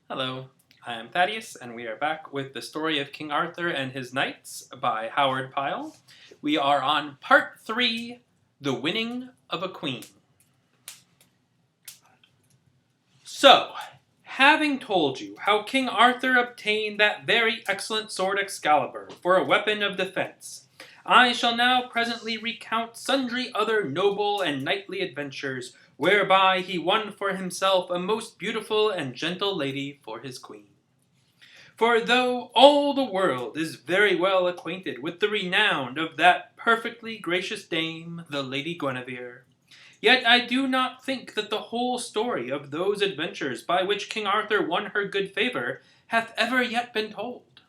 Hello, I am Thaddeus, and we are back with the story of King Arthur and his Knights by Howard Pyle. We are on part 3, The Winning of a Queen. So, having told you how King Arthur obtained that very excellent sword Excalibur for a weapon of defense, I shall now presently recount sundry other noble and knightly adventures, whereby he won for himself a most beautiful and gentle lady for his queen. For though all the world is very well acquainted with the renown of that perfectly gracious dame, the Lady Guinevere, yet I do not think that the whole story of those adventures by which King Arthur won her good favour hath ever yet been told.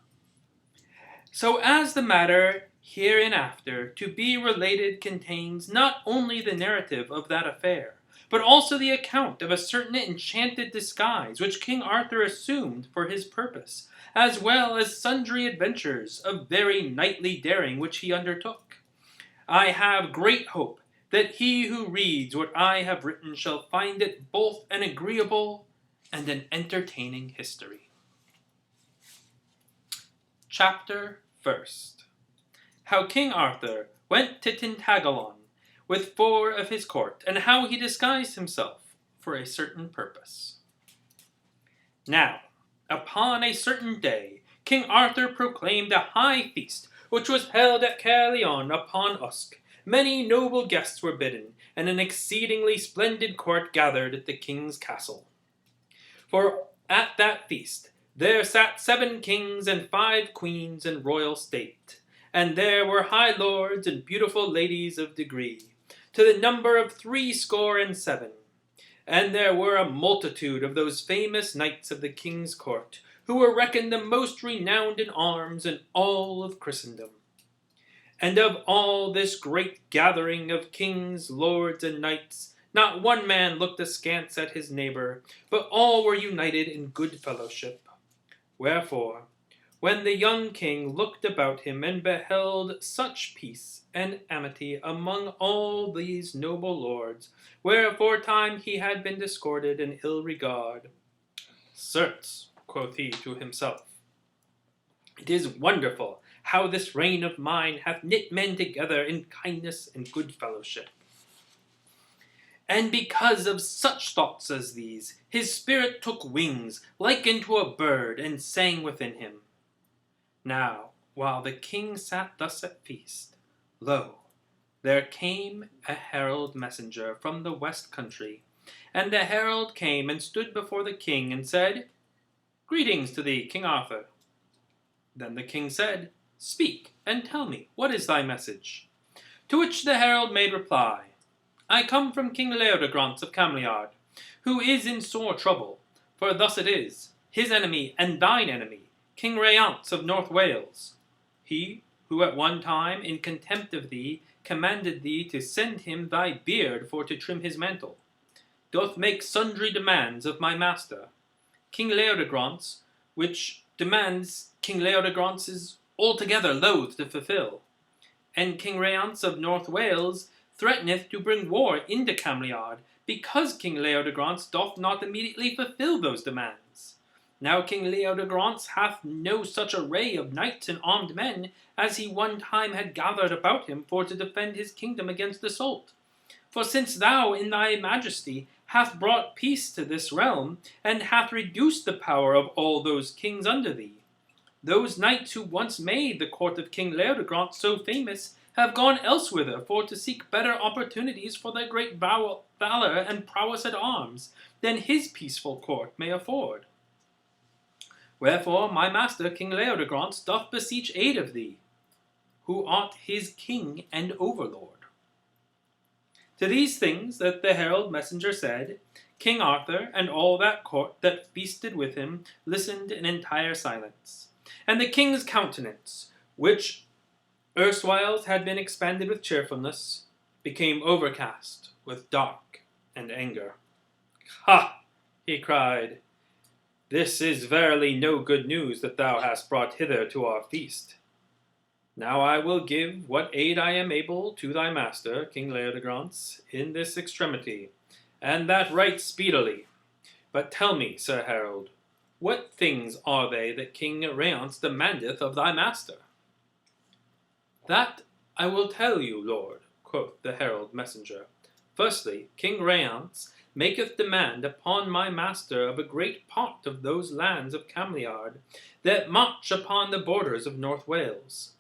So as the matter hereinafter to be related contains not only the narrative of that affair, but also the account of a certain enchanted disguise which King Arthur assumed for his purpose, as well as sundry adventures of very knightly daring which he undertook, I have great hope that he who reads what I have written shall find it both an agreeable and an entertaining history. Chapter 1st. How King Arthur went to Tintagalon with 4 of his court, and how he disguised himself for a certain purpose. Now, upon a certain day, King Arthur proclaimed a high feast, which was held at Caerleon upon Usk. Many noble guests were bidden, and an exceedingly splendid court gathered at the king's castle. For at that feast there sat 7 kings and 5 queens in royal state, and there were high lords and beautiful ladies of degree, to the number of 67. And there were a multitude of those famous knights of the king's court, who were reckoned the most renowned in arms in all of Christendom. And of all this great gathering of kings, lords, and knights, not one man looked askance at his neighbour, but all were united in good fellowship. Wherefore, when the young king looked about him and beheld such peace and amity among all these noble lords, where aforetime he had been discorded and ill regard, certes, quoth he to himself, it is wonderful how this reign of mine hath knit men together in kindness and good fellowship. And because of such thoughts as these, his spirit took wings, like unto a bird, and sang within him. Now, while the king sat thus at feast, lo, there came a herald messenger from the west country, and the herald came and stood before the king, and said, Greetings to thee, King Arthur. Then the king said, Speak, and tell me, what is thy message? To which the herald made reply, I come from King Leodegrance of Cameliard, who is in sore trouble, for thus it is, his enemy and thine enemy, King Rience of North Wales, he who at one time, in contempt of thee, commanded thee to send him thy beard for to trim his mantle, doth make sundry demands of my master, King Leodegrance, which demands King Leodegrance is altogether loath to fulfill. And King Rience of North Wales threateneth to bring war into Cameliard, because King Leodegrance doth not immediately fulfill those demands. Now King Leodegrance hath no such array of knights and armed men as he one time had gathered about him for to defend his kingdom against assault. For since thou in thy majesty hath brought peace to this realm, and hath reduced the power of all those kings under thee, those knights who once made the court of King Leodegrance so famous have gone elsewhither for to seek better opportunities for their great valor and prowess at arms than his peaceful court may afford. Wherefore my master King Leodegrance doth beseech aid of thee, who art his king and overlord. To these things that the herald messenger said, King Arthur and all that court that feasted with him listened in entire silence, and the king's countenance, which erstwhiles had been expanded with cheerfulness, became overcast with dark and anger. Ha! He cried, This is verily no good news that thou hast brought hither to our feast. Now I will give what aid I am able to thy master, King Leodegrance, in this extremity, and that right speedily. But tell me, Sir Herald, What things are they that King Rience demandeth of thy master? That I will tell you, lord, quoth the herald messenger. Firstly, King Rience maketh demand upon my master of a great part of those lands of Cameliard that march upon the borders of North Wales.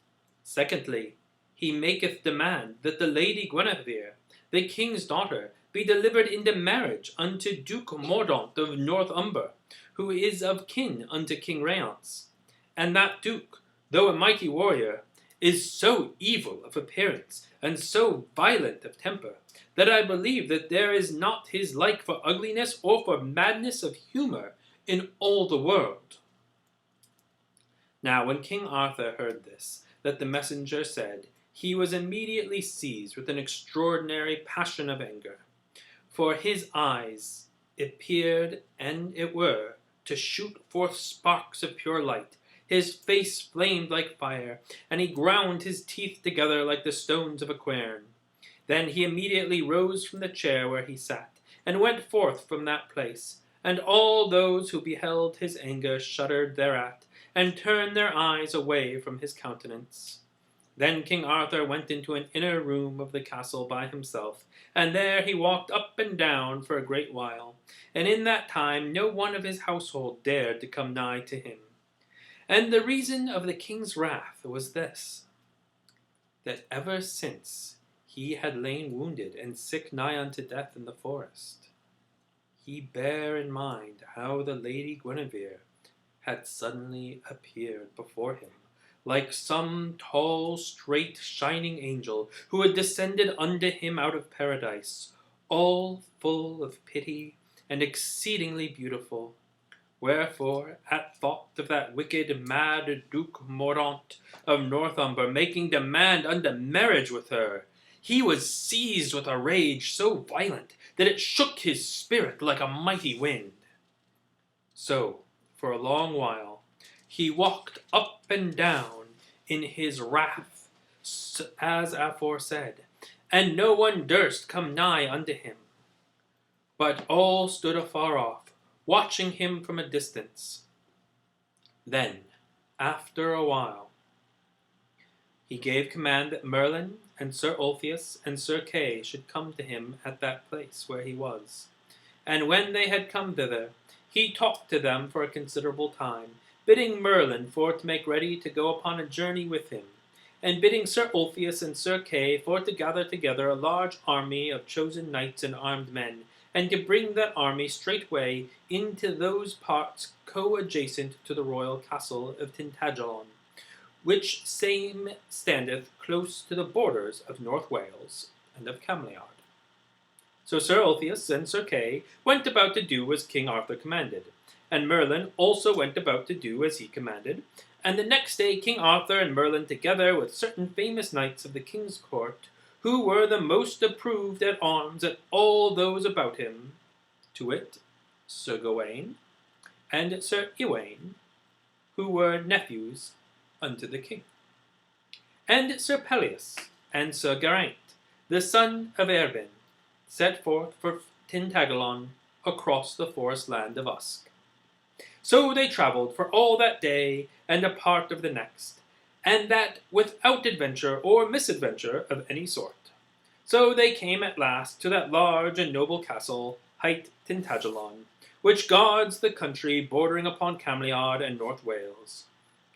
Secondly, he maketh demand that the Lady Guinevere, the king's daughter, be delivered into marriage unto Duke Mordaunt of Northumber, who is of kin unto King Rience. And that duke, though a mighty warrior, is so evil of appearance and so violent of temper that I believe that there is not his like for ugliness or for madness of humour in all the world. Now when King Arthur heard this, that the messenger said, he was immediately seized with an extraordinary passion of anger, for his eyes appeared, and it were, to shoot forth sparks of pure light. His face flamed like fire, and he ground his teeth together like the stones of a quern. Then he immediately rose from the chair where he sat, and went forth from that place. And all those who beheld his anger shuddered thereat, and turned their eyes away from his countenance. Then King Arthur went into an inner room of the castle by himself, and there he walked up and down for a great while, and in that time no one of his household dared to come nigh to him. And the reason of the king's wrath was this, that ever since he had lain wounded and sick nigh unto death in the forest, he bare in mind how the Lady Guinevere had suddenly appeared before him, like some tall, straight, shining angel who had descended unto him out of paradise, all full of pity and exceedingly beautiful. Wherefore, at thought of that wicked, mad Duke Mordaunt of Northumber making demand unto marriage with her, he was seized with a rage so violent that it shook his spirit like a mighty wind. So, for a long while, he walked up and down in his wrath, as aforesaid, and no one durst come nigh unto him, but all stood afar off, watching him from a distance. Then, after a while, he gave command that Merlin and Sir Ulfius and Sir Kay should come to him at that place where he was. And when they had come thither, he talked to them for a considerable time, bidding Merlin for to make ready to go upon a journey with him, and bidding Sir Ulfius and Sir Kay for to gather together a large army of chosen knights and armed men, and to bring that army straightway into those parts co-adjacent to the royal castle of Tintagalon, which same standeth close to the borders of North Wales and of Cameliard. So Sir Ulfius and Sir Kay went about to do as King Arthur commanded, and Merlin also went about to do as he commanded, and the next day King Arthur and Merlin together with certain famous knights of the king's court, who were the most approved at arms at all those about him, to wit, Sir Gawain and Sir Ewain, who were nephews unto the king, and Sir Pelleas and Sir Geraint, the son of Erbin, set forth for Tintagalon across the forest land of Usk. So they travelled for all that day and a part of the next, and that without adventure or misadventure of any sort. So they came at last to that large and noble castle, hight Tintagalon, which guards the country bordering upon Cameliard and North Wales.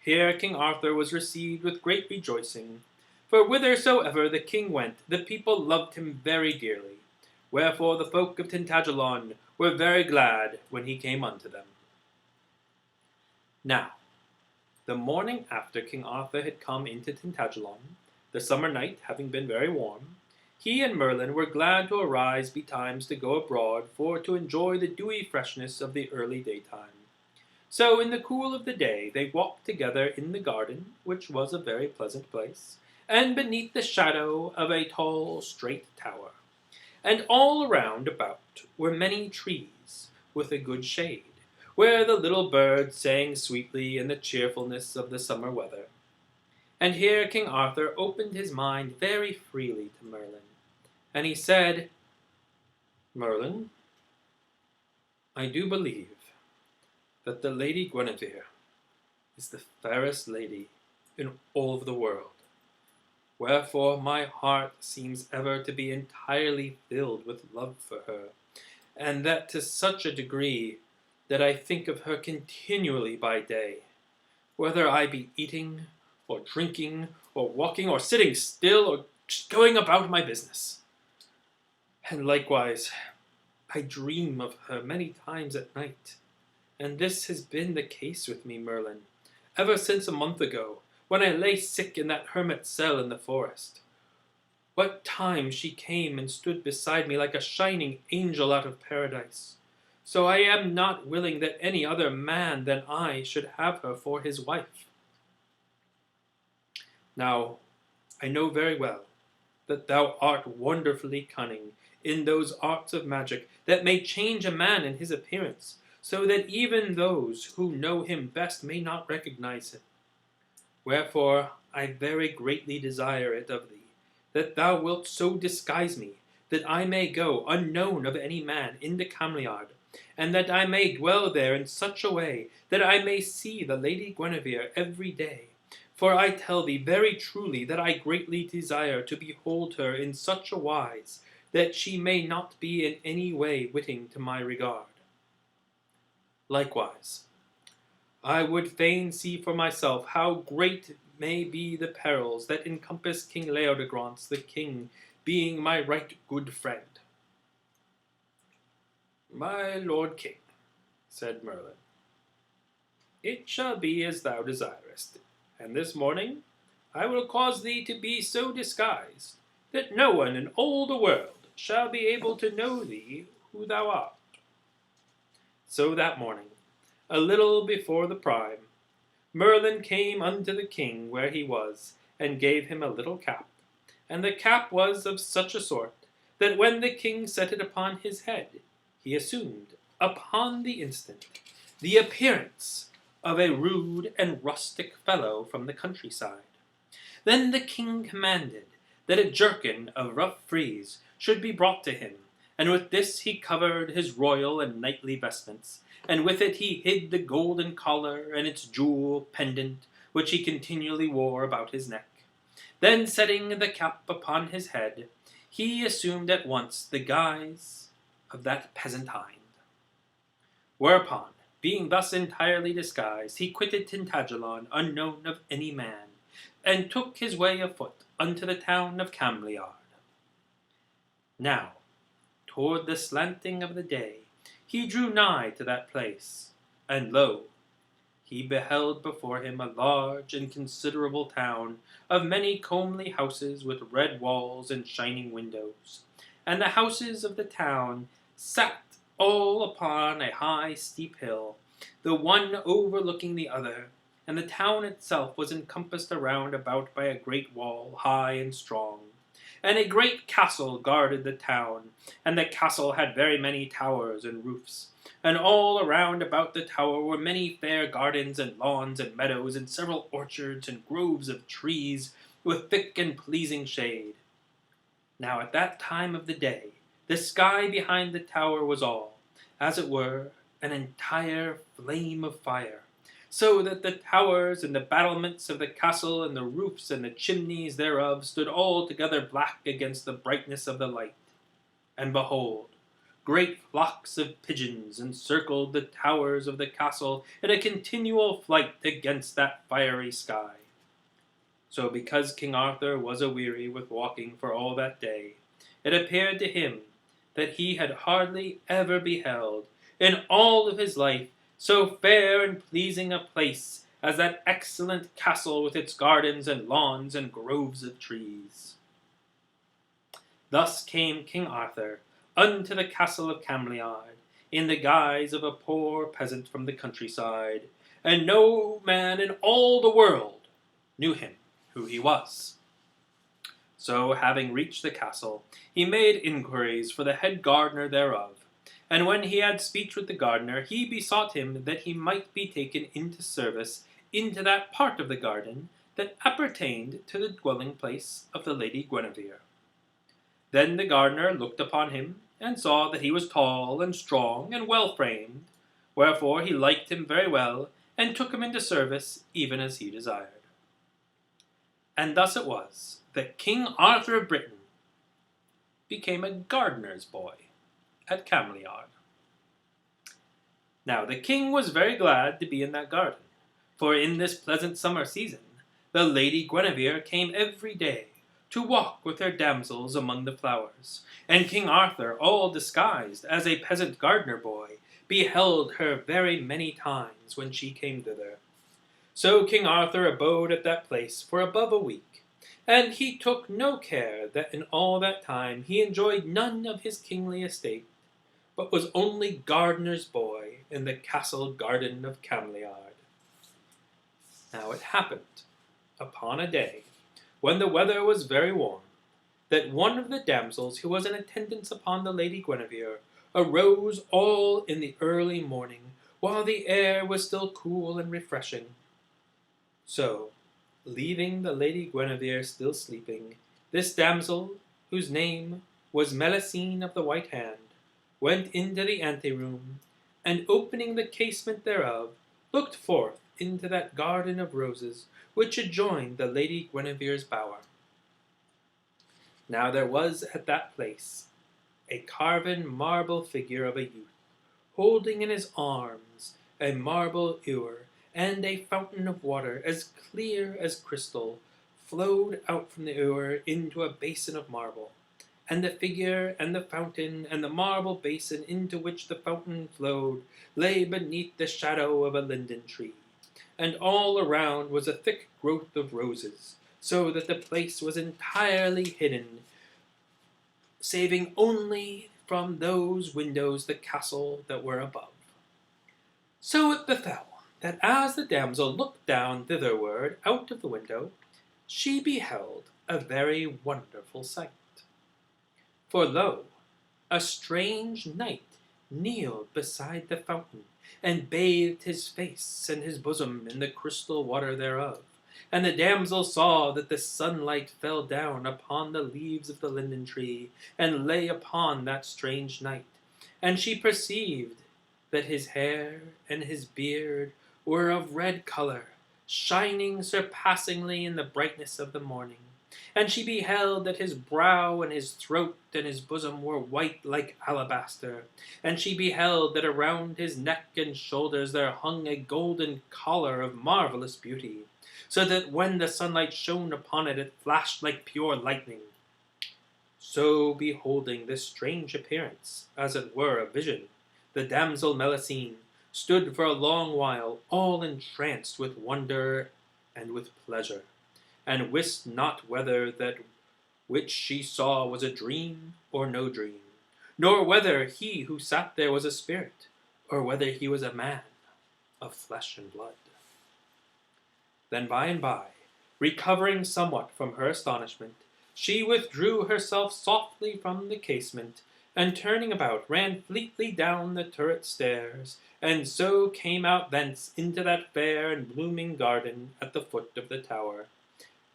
Here King Arthur was received with great rejoicing, for whithersoever the king went, the people loved him very dearly. Wherefore the folk of Tintagalon were very glad when he came unto them. Now, the morning after King Arthur had come into Tintagalon, the summer night having been very warm, he and Merlin were glad to arise betimes to go abroad for to enjoy the dewy freshness of the early daytime. So in the cool of the day they walked together in the garden, which was a very pleasant place, and beneath the shadow of a tall, straight tower. And all around about were many trees, with a good shade, where the little birds sang sweetly in the cheerfulness of the summer weather. And here King Arthur opened his mind very freely to Merlin, and he said, Merlin, I do believe that the Lady Guinevere is the fairest lady in all of the world, wherefore my heart seems ever to be entirely filled with love for her, and that to such a degree that I think of her continually by day, whether I be eating, or drinking, or walking, or sitting still, or just going about my business. And likewise, I dream of her many times at night, and this has been the case with me, Merlin, ever since a month ago, when I lay sick in that hermit's cell in the forest. What time she came and stood beside me like a shining angel out of paradise. So I am not willing that any other man than I should have her for his wife. Now, I know very well that thou art wonderfully cunning in those arts of magic that may change a man in his appearance, so that even those who know him best may not recognize him. Wherefore I very greatly desire it of thee, that thou wilt so disguise me, that I may go unknown of any man into Cameliard, and that I may dwell there in such a way that I may see the Lady Guinevere every day. For I tell thee very truly that I greatly desire to behold her in such a wise that she may not be in any way witting to my regard. Likewise, I would fain see for myself how great may be the perils that encompass King Leodegrance the king, being my right good friend. My lord king, said Merlin, it shall be as thou desirest, and this morning I will cause thee to be so disguised that no one in all the world shall be able to know thee who thou art. So that morning, a little before the prime, Merlin came unto the king where he was, and gave him a little cap, and the cap was of such a sort that when the king set it upon his head, he assumed, upon the instant, the appearance of a rude and rustic fellow from the countryside. Then the king commanded that a jerkin of rough frieze should be brought to him, and with this he covered his royal and knightly vestments, and with it he hid the golden collar and its jewel pendant, which he continually wore about his neck. Then setting the cap upon his head, he assumed at once the guise of that peasant hind. Whereupon, being thus entirely disguised, he quitted Tintagalon unknown of any man, and took his way afoot unto the town of Cameliard. Now, toward the slanting of the day, he drew nigh to that place, and lo, he beheld before him a large and considerable town of many comely houses with red walls and shining windows, and the houses of the town sat all upon a high steep hill, the one overlooking the other, and the town itself was encompassed around about by a great wall, high and strong. And a great castle guarded the town, and the castle had very many towers and roofs. And all around about the tower were many fair gardens and lawns and meadows, and several orchards and groves of trees, with thick and pleasing shade. Now at that time of the day, the sky behind the tower was all, as it were, an entire flame of fire, so that the towers and the battlements of the castle and the roofs and the chimneys thereof stood altogether black against the brightness of the light. And behold, great flocks of pigeons encircled the towers of the castle in a continual flight against that fiery sky. So because King Arthur was aweary with walking for all that day, it appeared to him that he had hardly ever beheld, in all of his life, so fair and pleasing a place as that excellent castle with its gardens and lawns and groves of trees. Thus came King Arthur unto the castle of Cameliard, in the guise of a poor peasant from the countryside, and no man in all the world knew him who he was. So, having reached the castle, he made inquiries for the head gardener thereof, and when he had speech with the gardener, he besought him that he might be taken into service into that part of the garden that appertained to the dwelling place of the Lady Guinevere. Then the gardener looked upon him, and saw that he was tall and strong and well framed, wherefore he liked him very well, and took him into service even as he desired. And thus it was that King Arthur of Britain became a gardener's boy at Cameliard. Now the king was very glad to be in that garden, for in this pleasant summer season the Lady Guinevere came every day to walk with her damsels among the flowers, and King Arthur, all disguised as a peasant gardener boy, beheld her very many times when she came thither. So King Arthur abode at that place for above a week, and he took no care that in all that time he enjoyed none of his kingly estate, but was only gardener's boy in the castle garden of Cameliard. Now it happened, upon a day, when the weather was very warm, that one of the damsels who was in attendance upon the Lady Guinevere arose all in the early morning, while the air was still cool and refreshing. So, leaving the Lady Guinevere still sleeping, this damsel, whose name was Melusine of the White Hand, went into the anteroom, and opening the casement thereof, looked forth into that garden of roses which adjoined the Lady Guinevere's bower. Now there was at that place a carven marble figure of a youth, holding in his arms a marble ewer, and a fountain of water as clear as crystal flowed out from the ewer into a basin of marble. And the figure, and the fountain, and the marble basin into which the fountain flowed, lay beneath the shadow of a linden tree, and all around was a thick growth of roses, so that the place was entirely hidden, saving only from those windows the castle that were above. So it befell that as the damsel looked down thitherward out of the window, she beheld a very wonderful sight. For lo, a strange knight kneeled beside the fountain, and bathed his face and his bosom in the crystal water thereof. And the damsel saw that the sunlight fell down upon the leaves of the linden tree, and lay upon that strange knight. And she perceived that his hair and his beard were of red color, shining surpassingly in the brightness of the morning. And she beheld that his brow and his throat and his bosom were white like alabaster. And she beheld that around his neck and shoulders there hung a golden collar of marvelous beauty, so that when the sunlight shone upon it, it flashed like pure lightning. So, beholding this strange appearance, as it were a vision, the damsel Melusine stood for a long while, all entranced with wonder and with pleasure, and wist not whether that which she saw was a dream or no dream, nor whether he who sat there was a spirit, or whether he was a man of flesh and blood. Then by and by, recovering somewhat from her astonishment, she withdrew herself softly from the casement, and turning about ran fleetly down the turret stairs, and so came out thence into that fair and blooming garden at the foot of the tower.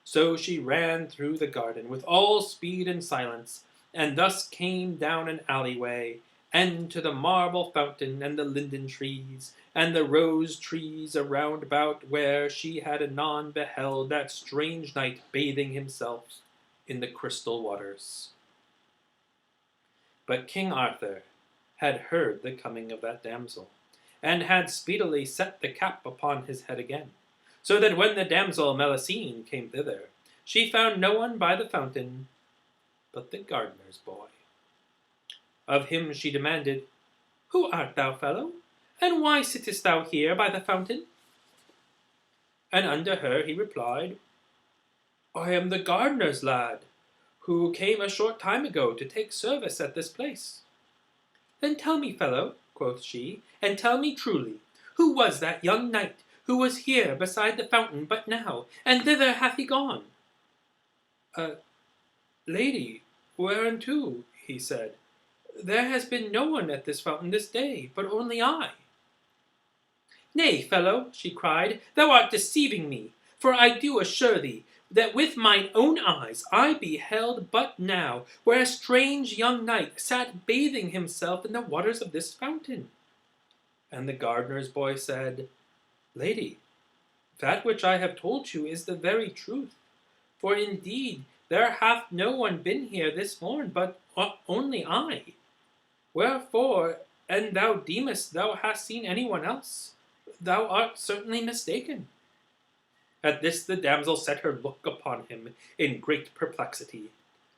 So she ran through the garden with all speed and silence, and thus came down an alleyway, and to the marble fountain and the linden trees, and the rose trees around about, where she had anon beheld that strange knight bathing himself in the crystal waters. But King Arthur had heard the coming of that damsel, and had speedily set the cap upon his head again, so that when the damsel Melusine came thither, she found no one by the fountain but the gardener's boy. Of him she demanded, "Who art thou, fellow, and why sittest thou here by the fountain?" And unto her he replied, "I am the gardener's lad, who came a short time ago to take service at this place." "Then tell me, fellow," quoth she, "and tell me truly, who was that young knight who was here beside the fountain but now, and thither hath he gone?" "Lady, whereunto?" he said. "There has been no one at this fountain this day, but only I." "Nay, fellow," she cried, "thou art deceiving me, for I do assure thee that with mine own eyes I beheld but now where a strange young knight sat bathing himself in the waters of this fountain." And the gardener's boy said, "Lady, that which I have told you is the very truth. For indeed there hath no one been here this morn but only I. Wherefore, and thou deemest thou hast seen any one else, thou art certainly mistaken." At this the damsel set her look upon him in great perplexity.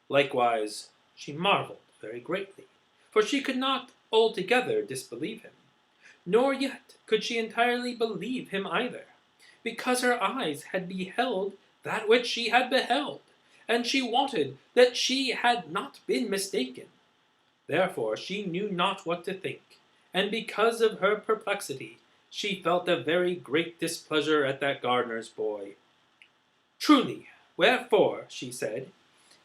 Likewise she marvelled very greatly, for she could not altogether disbelieve him, nor yet could she entirely believe him either, because her eyes had beheld that which she had beheld, and she wotted that she had not been mistaken. Therefore she knew not what to think, and because of her perplexity she felt a very great displeasure at that gardener's boy. "Truly, wherefore," she said,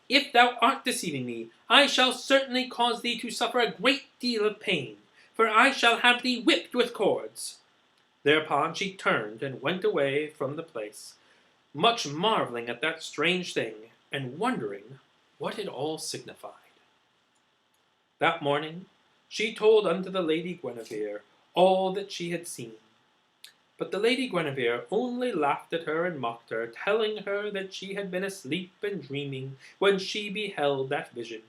"if thou art deceiving me, I shall certainly cause thee to suffer a great deal of pain, for I shall have thee whipped with cords." Thereupon she turned and went away from the place, much marvelling at that strange thing, and wondering what it all signified. That morning she told unto the Lady Guinevere all that she had seen. But the Lady Guinevere only laughed at her and mocked her, telling her that she had been asleep and dreaming when she beheld that vision.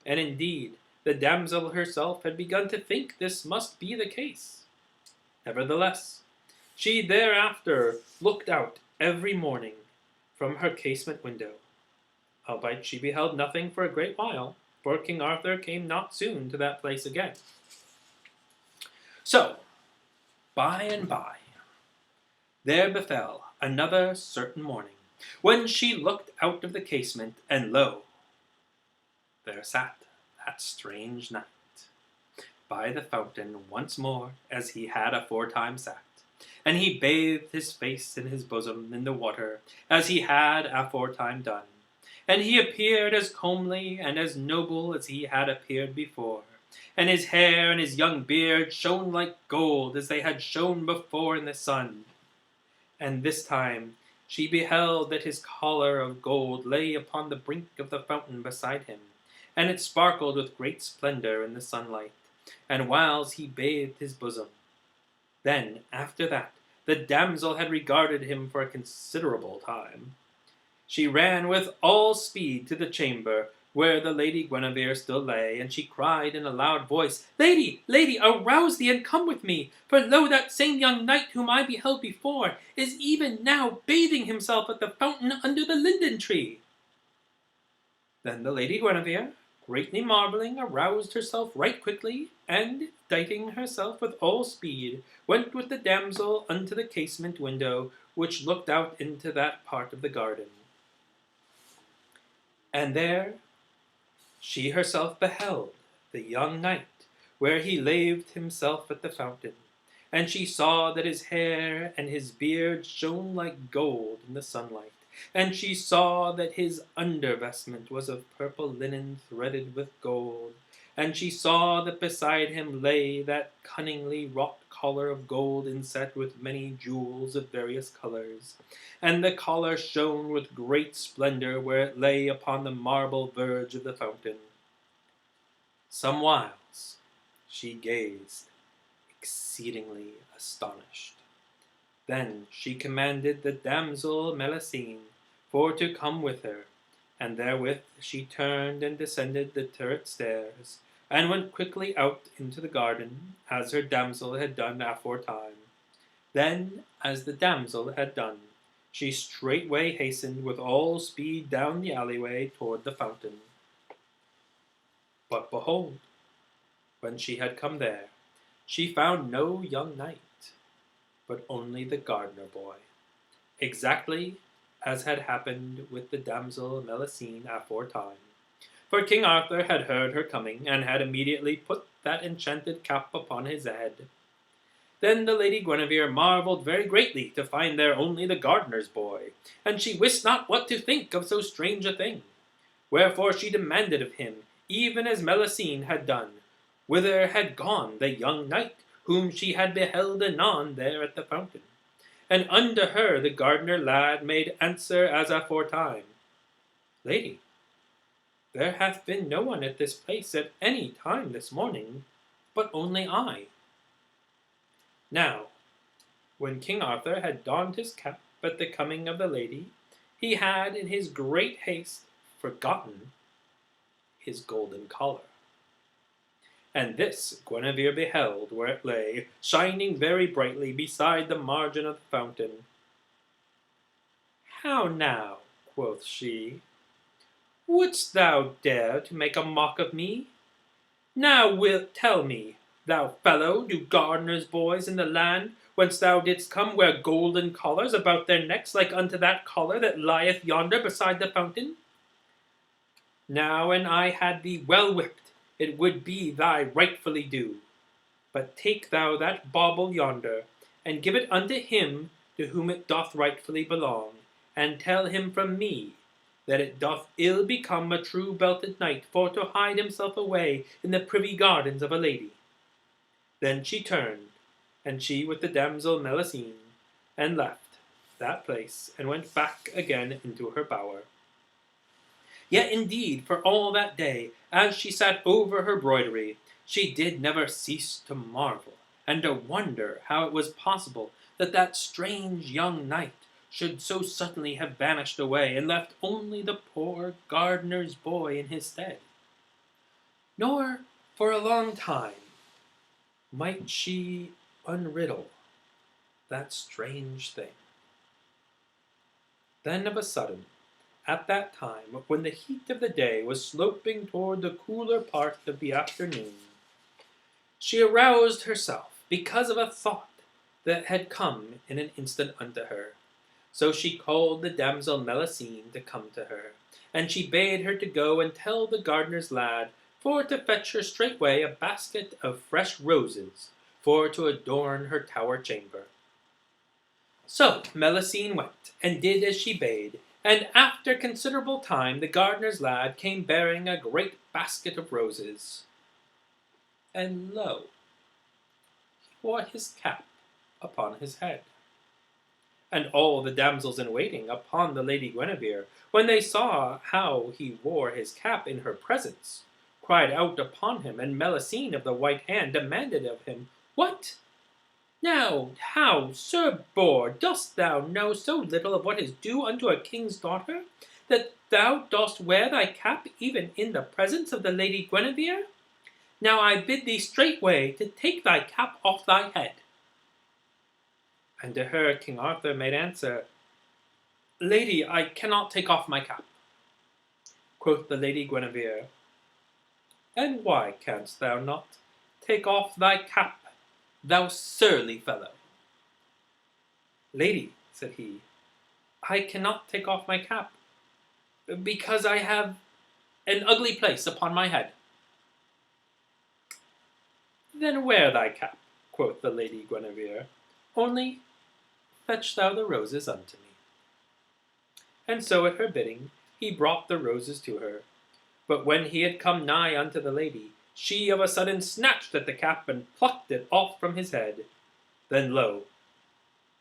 And indeed the damsel herself had begun to think this must be the case. Nevertheless, she thereafter looked out every morning from her casement window, albeit she beheld nothing for a great while, for King Arthur came not soon to that place again. So, by and by, there befell another certain morning, when she looked out of the casement, and lo, there sat that strange knight by the fountain once more, as he had aforetime sat, and he bathed his face and his bosom in the water, as he had aforetime done. And he appeared as comely and as noble as he had appeared before, and his hair and his young beard shone like gold, as they had shone before in the sun. And this time she beheld that his collar of gold lay upon the brink of the fountain beside him, and it sparkled with great splendor in the sunlight, and whiles he bathed his bosom. Then, after that, the damsel had regarded him for a considerable time. She ran with all speed to the chamber where the Lady Guinevere still lay, and she cried in a loud voice, "Lady, lady, arouse thee and come with me, for lo, that same young knight whom I beheld before is even now bathing himself at the fountain under the linden tree." Then the Lady Guinevere, greatly marvelling, aroused herself right quickly, and, dighting herself with all speed, went with the damsel unto the casement window which looked out into that part of the garden. And there she herself beheld the young knight, where he laved himself at the fountain, and she saw that his hair and his beard shone like gold in the sunlight, and she saw that his undervestment was of purple linen threaded with gold, and she saw that beside him lay that cunningly wrought collar of gold inset with many jewels of various colors, and the collar shone with great splendor where it lay upon the marble verge of the fountain. Some whiles she gazed, exceedingly astonished. Then she commanded the damsel Melusine for to come with her, and therewith she turned and descended the turret stairs, and went quickly out into the garden, as her damsel had done aforetime. Then, as the damsel had done, she straightway hastened with all speed down the alleyway toward the fountain. But behold, when she had come there, she found no young knight, but only the gardener boy, exactly as had happened with the damsel Melusine aforetime. For King Arthur had heard her coming, and had immediately put that enchanted cap upon his head. Then the Lady Guinevere marvelled very greatly to find there only the gardener's boy, and she wist not what to think of so strange a thing. Wherefore she demanded of him, even as Melusine had done, whither had gone the young knight, whom she had beheld anon there at the fountain. And unto her the gardener lad made answer as aforetime, "Lady, there hath been no one at this place at any time this morning, but only I." Now, when King Arthur had donned his cap at the coming of the lady, he had in his great haste forgotten his golden collar. And this Guinevere beheld where it lay, shining very brightly beside the margin of the fountain. How now, quoth she, wouldst thou dare to make a mock of me? Now wilt tell me, thou fellow, do gardeners' boys in the land whence thou didst come wear golden collars about their necks like unto that collar that lieth yonder beside the fountain? Now, an I had thee well whipped, it would be thy rightfully due. But take thou that bauble yonder, and give it unto him to whom it doth rightfully belong, and tell him from me that it doth ill become a true belted knight for to hide himself away in the privy gardens of a lady. Then she turned, and she with the damsel Melusine, and left that place, and went back again into her bower. Yet indeed, for all that day, as she sat over her broidery, she did never cease to marvel, and to wonder how it was possible that that strange young knight should so suddenly have vanished away, and left only the poor gardener's boy in his stead. Nor for a long time might she unriddle that strange thing. Then of a sudden, at that time, when the heat of the day was sloping toward the cooler part of the afternoon, she aroused herself because of a thought that had come in an instant unto her. So she called the damsel Melusine to come to her, and she bade her to go and tell the gardener's lad for to fetch her straightway a basket of fresh roses, for to adorn her tower chamber. So Melusine went, and did as she bade, and after considerable time the gardener's lad came bearing a great basket of roses. And lo, he wore his cap upon his head. And all the damsels in waiting upon the Lady Guinevere, when they saw how he wore his cap in her presence, cried out upon him, and Melusine of the White Hand demanded of him, What? Now, how, Sir Boar, dost thou know so little of what is due unto a king's daughter, that thou dost wear thy cap even in the presence of the Lady Guinevere? Now I bid thee straightway to take thy cap off thy head. And to her King Arthur made answer, Lady, I cannot take off my cap. Quoth the Lady Guinevere, And why canst thou not take off thy cap, thou surly fellow? Lady, said he, I cannot take off my cap, because I have an ugly place upon my head. Then wear thy cap, quoth the Lady Guinevere, only fetch thou the roses unto me. And so at her bidding he brought the roses to her. But when he had come nigh unto the lady, she of a sudden snatched at the cap and plucked it off from his head. Then lo,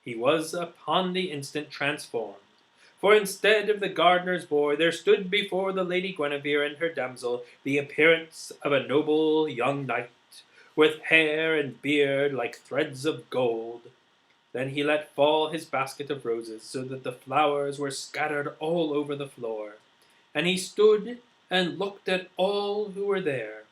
he was upon the instant transformed. For instead of the gardener's boy, there stood before the Lady Guinevere and her damsel the appearance of a noble young knight, with hair and beard like threads of gold. Then he let fall his basket of roses, so that the flowers were scattered all over the floor. And he stood and looked at all who were there.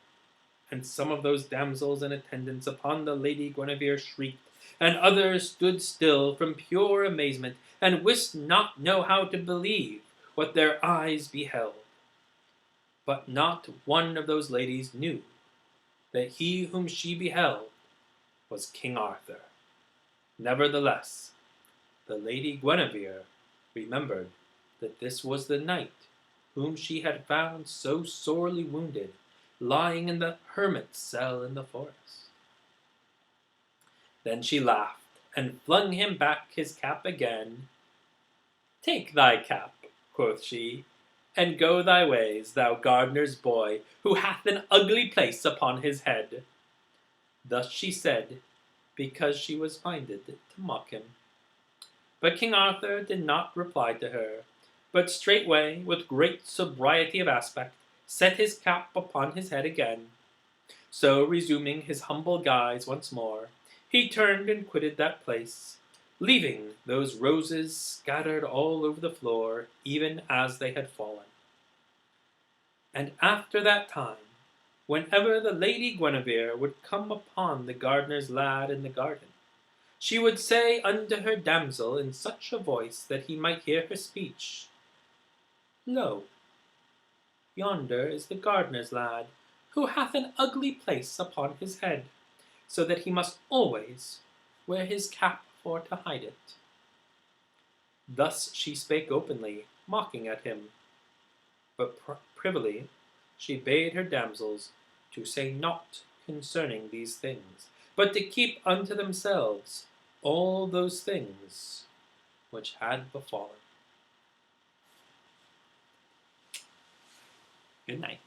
And some of those damsels in attendance upon the Lady Guinevere shrieked, and others stood still from pure amazement, and wist not know how to believe what their eyes beheld. But not one of those ladies knew that he whom she beheld was King Arthur. Nevertheless, the Lady Guinevere remembered that this was the knight whom she had found so sorely wounded, lying in the hermit's cell in the forest. Then she laughed, and flung him back his cap again. Take thy cap, quoth she, and go thy ways, thou gardener's boy, who hath an ugly place upon his head. Thus she said, because she was minded to mock him. But King Arthur did not reply to her, but straightway, with great sobriety of aspect, set his cap upon his head again. So, resuming his humble guise once more, he turned and quitted that place, leaving those roses scattered all over the floor, even as they had fallen. And after that time, whenever the Lady Guinevere would come upon the gardener's lad in the garden, she would say unto her damsel in such a voice that he might hear her speech, Lo, yonder is the gardener's lad, who hath an ugly place upon his head, so that he must always wear his cap for to hide it. Thus she spake openly, mocking at him, but privily she bade her damsels to say naught concerning these things, but to keep unto themselves all those things which had befallen. Good night.